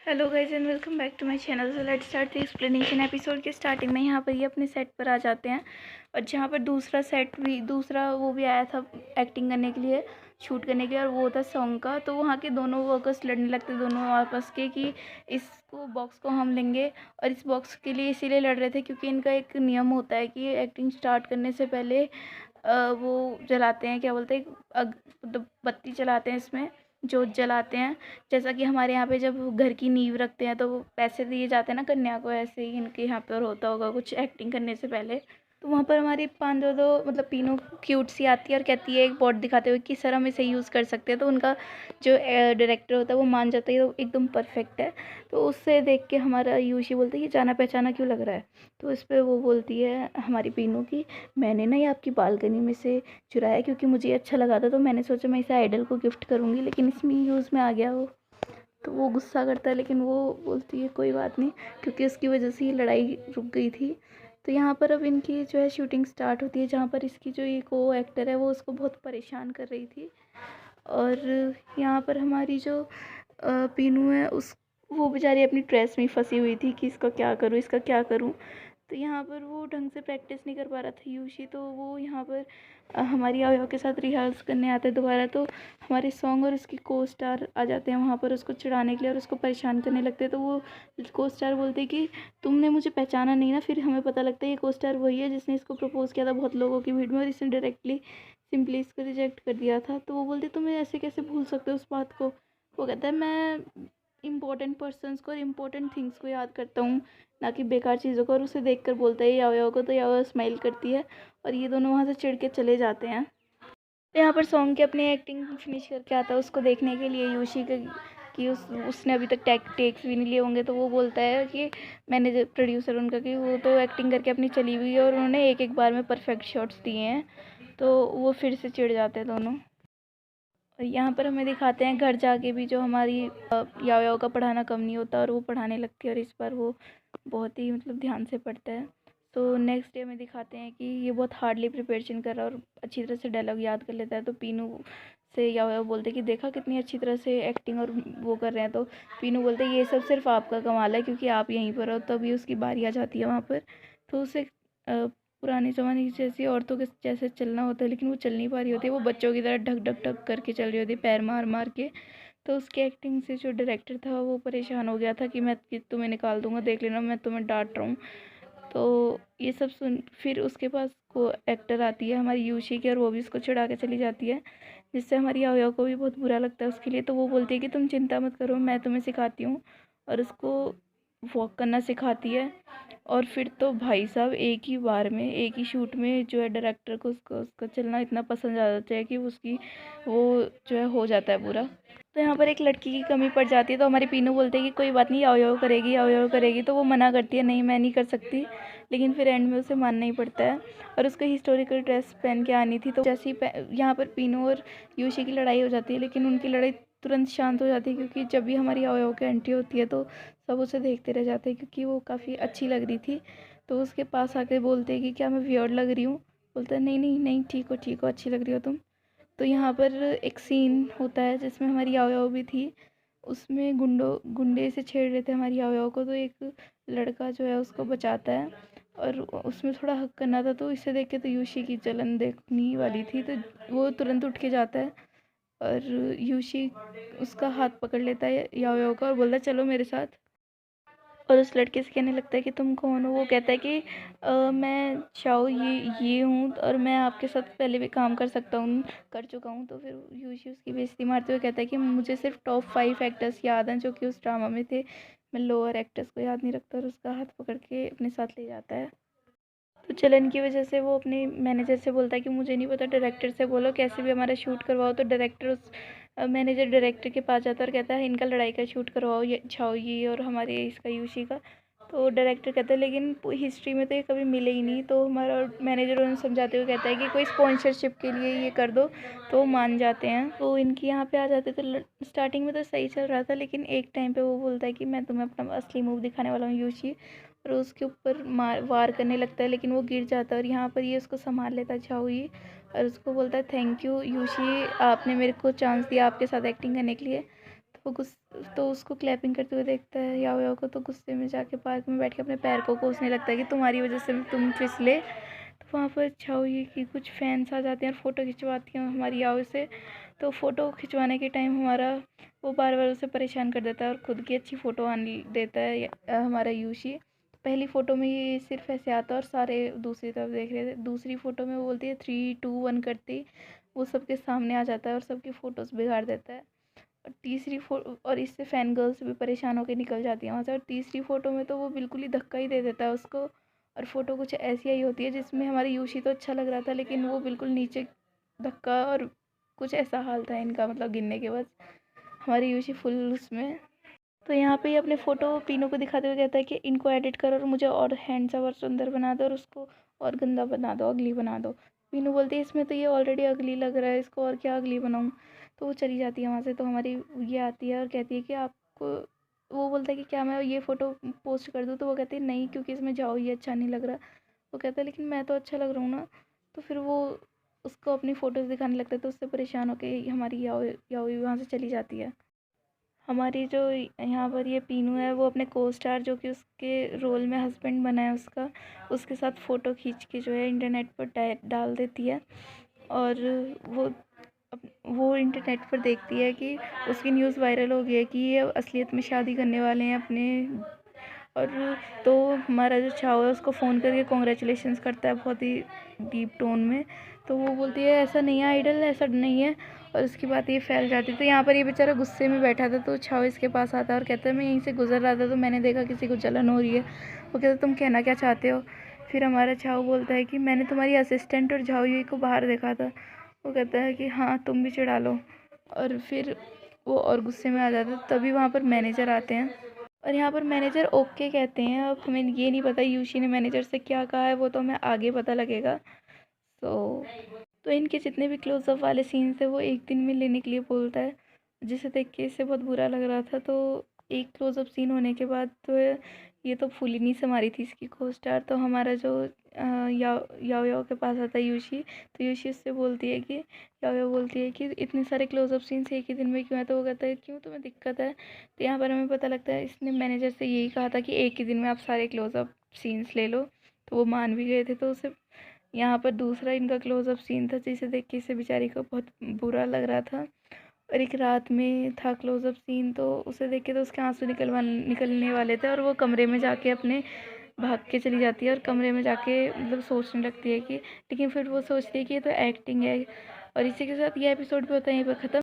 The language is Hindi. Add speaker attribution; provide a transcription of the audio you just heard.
Speaker 1: Hello guys and welcome back to my channel. So let's start the explanation. Episode के स्टार्टिंग में यहाँ पर ये अपने सेट पर आ जाते हैं और जहाँ पर दूसरा वो भी आया था एक्टिंग करने के लिए, शूट करने के लिए, और वो था सॉन्ग का। तो वहाँ के दोनों वर्कर्स लड़ने लगते, दोनों आपस के, कि इसको बॉक्स को हम लेंगे। और इस बॉक्स के लिए इसीलिए लड़ रहे थे क्योंकि इनका एक नियम होता है कि एक्टिंग स्टार्ट करने से पहले वो जलाते हैं, क्या बोलते हैं, मतलब बत्ती जलाते हैं, इसमें जोत जलाते हैं। जैसा कि हमारे यहाँ पे जब घर की नींव रखते हैं तो वो पैसे दिए जाते हैं ना कन्या को, ऐसे ही इनके यहाँ पर होता होगा कुछ एक्टिंग करने से पहले। तो वहाँ पर हमारी पांडो मतलब पीनू क्यूट सी आती है और कहती है, एक बोर्ड दिखाते हुए, कि सर हम इसे यूज़ कर सकते हैं। तो उनका जो डायरेक्टर होता है वो मान जाता है, तो एकदम परफेक्ट है। तो उससे देख के हमारा यूशी बोलता है, ये जाना पहचाना क्यों लग रहा है। तो इस पर वो बोलती है हमारी पीनू की, मैंने ना ये आपकी बालकनी में से चुराया क्योंकि मुझे अच्छा लगा था, तो मैंने सोचा मैं इसे आइडल को गिफ्ट करूँगी, लेकिन इसमें यूज़ में आ गया वो। तो वो गुस्सा करता है, लेकिन वो बोलती है कोई बात नहीं, क्योंकि उसकी वजह से ही लड़ाई रुक गई थी। तो यहाँ पर अब इनकी जो है शूटिंग स्टार्ट होती है, जहाँ पर इसकी जो ये को एक्टर है वो उसको बहुत परेशान कर रही थी। और यहाँ पर हमारी जो पीनू है, उस वो बेचारी अपनी ड्रेस में फंसी हुई थी कि इसका क्या करूँ, इसका क्या करूँ। तो यहाँ पर वो ढंग से प्रैक्टिस नहीं कर पा रहा था यूशी, तो वो यहाँ पर हमारी आया के साथ रिहर्स करने आता है दोबारा। तो हमारे सॉन्ग और उसकी को स्टार आ जाते हैं वहाँ पर उसको चिढ़ाने के लिए और उसको परेशान करने लगते हैं। तो वो को स्टार बोलते हैं कि तुमने मुझे पहचाना नहीं ना। फिर हमें पता लगता है ये को स्टार वही है जिसने इसको प्रपोज़ किया था बहुत लोगों की भीड़ में, और इसने डायरेक्टली सिंपली इसको रिजेक्ट कर दिया था। तो वो बोलते तुम्हें ऐसे कैसे भूल सकते हो उस बात को। वो कहता है मैं इम्पोर्टेंट पर्सन्स को और इम्पोर्टेंट थिंग्स को याद करता हूँ, ना कि बेकार चीज़ों को। और उसे देखकर बोलता है याओ को, तो याओ स्माइल करती है और ये दोनों वहाँ से चिढ़ के चले जाते हैं। तो यहाँ पर सॉन्ग के अपनी एक्टिंग फिनिश करके आता है उसको देखने के लिए यूशी के, कि उसने अभी तक टेक्स भी नहीं लिए होंगे। तो वो बोलता है कि मैनेजर प्रोड्यूसर उनका, कि वो तो एक्टिंग करके अपनी चली हुई है और उन्होंने एक एक बार में परफेक्ट शॉट्स दिए हैं। तो वो फिर से चिढ़ जाते हैं दोनों। और यहाँ पर हमें दिखाते हैं घर जाके भी जो हमारी याओ का पढ़ाना कम नहीं होता और वो पढ़ाने लगती है, और इस बार वो बहुत ही मतलब ध्यान से पढ़ता है। तो नेक्स्ट डे हमें दिखाते हैं कि ये बहुत हार्डली प्रिपरेशन कर रहा है और अच्छी तरह से डायलॉग याद कर लेता है। तो पीनू से याओ बोलते कि देखा कितनी अच्छी तरह से एक्टिंग और वो कर रहे हैं। तो पीनू बोलते ये सब सिर्फ आपका कमाल है क्योंकि आप यहीं पर हो। तभी उसकी बारी आ जाती है वहाँ पर। तो उसे पुराने ज़माने की जैसी औरतों के जैसे चलना होता है, लेकिन वो चल नहीं पा रही होती है, वो बच्चों की तरह ढक ढक ढक करके चल रही होती है, पैर मार मार के। तो उसकी एक्टिंग से जो डायरेक्टर था वो परेशान हो गया था कि मैं तुम्हें निकाल दूंगा, देख लेना मैं तुम्हें डांट रहा हूँ। तो ये सब सुन फिर उसके पास को एक्टर आती है हमारी यूशी की, और वो भी उसको चिढ़ा के चली जाती है, जिससे हमारी आया को भी बहुत बुरा लगता है उसके लिए। तो वो बोलती है कि तुम चिंता मत करो, मैं तुम्हें सिखाती हूँ, और उसको वॉक करना सिखाती है। और फिर तो भाई साहब एक ही बार में, एक ही शूट में जो है डायरेक्टर को उसका चलना इतना पसंद आ जाता है कि उसकी वो जो है हो जाता है पूरा। तो यहाँ पर एक लड़की की कमी पड़ जाती है। तो हमारी पीनू बोलते हैं कि कोई बात नहीं, आओ करेगी, आओ करेगी। तो वो मना करती है, नहीं मैं नहीं कर सकती, लेकिन फिर एंड में उसे मानना ही पड़ता है। और उसको हिस्टोरिकल ड्रेस पहन के आनी थी। तो जैसे ही यहाँ पर पीनू और यूशी की लड़ाई हो जाती है, लेकिन उनकी लड़ाई तुरंत शांत हो जाती है, क्योंकि जब भी हमारी आओ की एंट्री होती है तो सब उसे देखते रह जाते हैं, क्योंकि वो काफ़ी अच्छी लग रही थी। तो उसके पास आके बोलते हैं कि क्या मैं वियर्ड लग रही हूँ। बोलता है नहीं नहीं नहीं, ठीक हो, अच्छी लग रही हो तुम। तो यहाँ पर एक सीन होता है जिसमें हमारी याओ भी थी। उसमें गुंडे से छेड़ रहे थे हमारी याओ को, तो एक लड़का जो है उसको बचाता है, और उसमें थोड़ा हक करना था। तो इसे देख के तो यूशी की जलन देखनी वाली थी, तो वो तुरंत उठ के जाता है और यूशी उसका हाथ पकड़ लेता है याओ का और बोलता है चलो मेरे साथ। और उस लड़के से कहने लगता है कि तुम कौन हो। वो कहता है कि मैं चाओ ये हूँ, और मैं आपके साथ पहले भी काम कर सकता हूँ, कर चुका हूँ। तो फिर यूशी उसकी बेइज्जती मारते हुए कहता है कि मुझे सिर्फ टॉप 5 एक्टर्स याद हैं जो कि उस ड्रामा में थे, मैं लोअर एक्टर्स को याद नहीं रखता। और उसका हाथ पकड़ के अपने साथ ले जाता है। तो चलन की वजह से वो अपने मैनेजर से बोलता है कि मुझे नहीं पता, डायरेक्टर से बोलो कैसे भी हमारा शूट करवाओ। तो डायरेक्टर उस मैनेजर डायरेक्टर के पास जाता है और कहता है इनका लड़ाई का शूट करवाओ, ये छाओ ये और हमारे इसका यूशी का। तो डायरेक्टर कहता है लेकिन हिस्ट्री में तो ये कभी मिले ही नहीं। तो हमारा मैनेजर उन्हें समझाते हुए कहता है कि कोई स्पॉन्सरशिप के लिए ये कर दो, तो वो मान जाते हैं। तो इनकी यहाँ पे आ जाते। तो स्टार्टिंग में तो सही चल रहा था, लेकिन एक टाइम पे वो बोलता है कि मैं तुम्हें अपना असली मूव दिखाने वाला हूँ यूशी, और उसके ऊपर वार करने लगता है, लेकिन वो गिर जाता है। और यहाँ पर ये उसको संभाल लेता है चाओई, और उसको बोलता है थैंक यू यूशी, आपने मेरे को चांस दिया आपके साथ एक्टिंग करने के लिए। वो तो उसको क्लैपिंग करते हुए देखता है याओ याओ को, तो गुस्से में जाके पार्क में बैठ के अपने पैर को कोसने लगता है कि तुम्हारी वजह से तुम फिसले। तो वहाँ पर छाओ ये कि कुछ फैंस आ जाते हैं और फ़ोटो खिंचवाती हैं हमारी याओ से। तो फ़ोटो खिंचवाने के टाइम वो बार बार उसे परेशान कर देता है और खुद की अच्छी फ़ोटो आने देता है हमारा यूशी। पहली फ़ोटो में ये सिर्फ ऐसे आता है और सारे दूसरी तरफ देख रहे थे। दूसरी फ़ोटो में वो बोलती है 3 2 1 करती, वो सबके सामने आ जाता है और सबकी फ़ोटोज़ बिगाड़ देता है। और और इससे फ़ैन गर्ल्स भी परेशान होकर निकल जाती हैं वहाँ से। और तीसरी फ़ोटो में तो वो बिल्कुल ही धक्का ही दे देता है उसको, और फ़ोटो कुछ ऐसी आई होती है जिसमें हमारी यूशी तो अच्छा लग रहा था लेकिन वो बिल्कुल नीचे धक्का, और कुछ ऐसा हाल था इनका, मतलब गिरने के बाद हमारी यूशी फुल उसमें। तो यहाँ पे ये अपने फ़ोटो पीनू को दिखाते हुए कहता है कि इनको एडिट करो और मुझे और हैंडसम और सुंदर बना दो और उसको और गंदा बना दो, अगली बना दो। पीनू बोलती है इसमें तो ये ऑलरेडी अगली लग रहा है, इसको और क्या अगली बनाऊँ। तो वो चली जाती है वहाँ से। तो हमारी ये आती है और कहती है कि आपको, वो बोलता है कि क्या मैं ये फ़ोटो पोस्ट कर दूँ। तो वो कहती है नहीं, क्योंकि इसमें जाओ ये अच्छा नहीं लग रहा। वो कहता है लेकिन मैं तो अच्छा लग रहा हूँ ना। तो फिर वो उसको अपनी फ़ोटोज़ दिखाने लगता है। तो उससे परेशान होकर हमारी याओ याओ वहाँ से चली जाती है। हमारी जो यहाँ पर ये पीनू है वो अपने को स्टार जो कि उसके रोल में हस्बैंड बना है उसका, उसके साथ फ़ोटो खींच के जो है इंटरनेट पर डाल देती है। और वो वो इंटरनेट पर देखती है कि उसकी न्यूज़ वायरल हो गई है कि ये असलियत में शादी करने वाले हैं अपने। और तो हमारा जो छाव है उसको फ़ोन करके कॉन्ग्रेचुलेशंस करता है बहुत ही डीप टोन में। तो वो बोलती है ऐसा नहीं है आइडल, ऐसा नहीं है। और उसकी बात ये फैल जाती है। तो यहाँ पर ये बेचारा गुस्से में बैठा था, तो छाव इसके पास आता है और कहता है मैं यहीं से गुजर रहा था तो मैंने देखा किसी को जलन हो रही है। वो कहता है तुम कहना क्या चाहते हो। फिर हमारा छाव बोलता है कि मैंने तुम्हारी असिस्टेंट और झाओ युई को बाहर देखा था। वो कहता है कि हाँ तुम भी चिढ़ा लो। और फिर वो और गुस्से में आ जाता है। तभी वहाँ पर मैनेजर आते हैं और यहाँ पर मैनेजर ओके कहते हैं। अब हमें ये नहीं पता यूशी ने मैनेजर से क्या कहा है, वो तो हमें आगे पता लगेगा। तो इनके जितने भी क्लोजअप वाले सीन्स है वो एक दिन में लेने के लिए बोलता है, जिसे देख के इसे बहुत बुरा लग रहा था। तो एक क्लोजअप सीन होने के बाद तो ये तो फूल ही नहीं समारी थी इसकी को स्टार। तो हमारा जो याओ याओ याओ के पास आता है यूशी। तो यूशी उससे बोलती है कि याओ याओ बोलती है कि इतने सारे क्लोजअप सीन्स एक ही दिन में क्यों है। तो वो कहता है क्यों, तुम्हें दिक्कत है। तो यहाँ पर हमें पता लगता है इसने मैनेजर से यही कहा था कि एक ही दिन में आप सारे क्लोजअप सीन्स ले लो। तो वो मान भी गए थे। तो उसे यहाँ पर दूसरा इनका क्लोजअप सीन था जिसे देख के इसे बेचारी को बहुत बुरा लग रहा था। और एक रात में था क्लोजअप सीन, तो उसे देख के तो उसके आंसू निकलने वाले थे। और वो कमरे में जाके अपने भाग के चली जाती है और कमरे में जाके मतलब सोचने लगती है कि, लेकिन फिर वो सोचती है कि ये तो एक्टिंग है। और इसी के साथ ये एपिसोड भी होता है यहीं पर ख़त्म।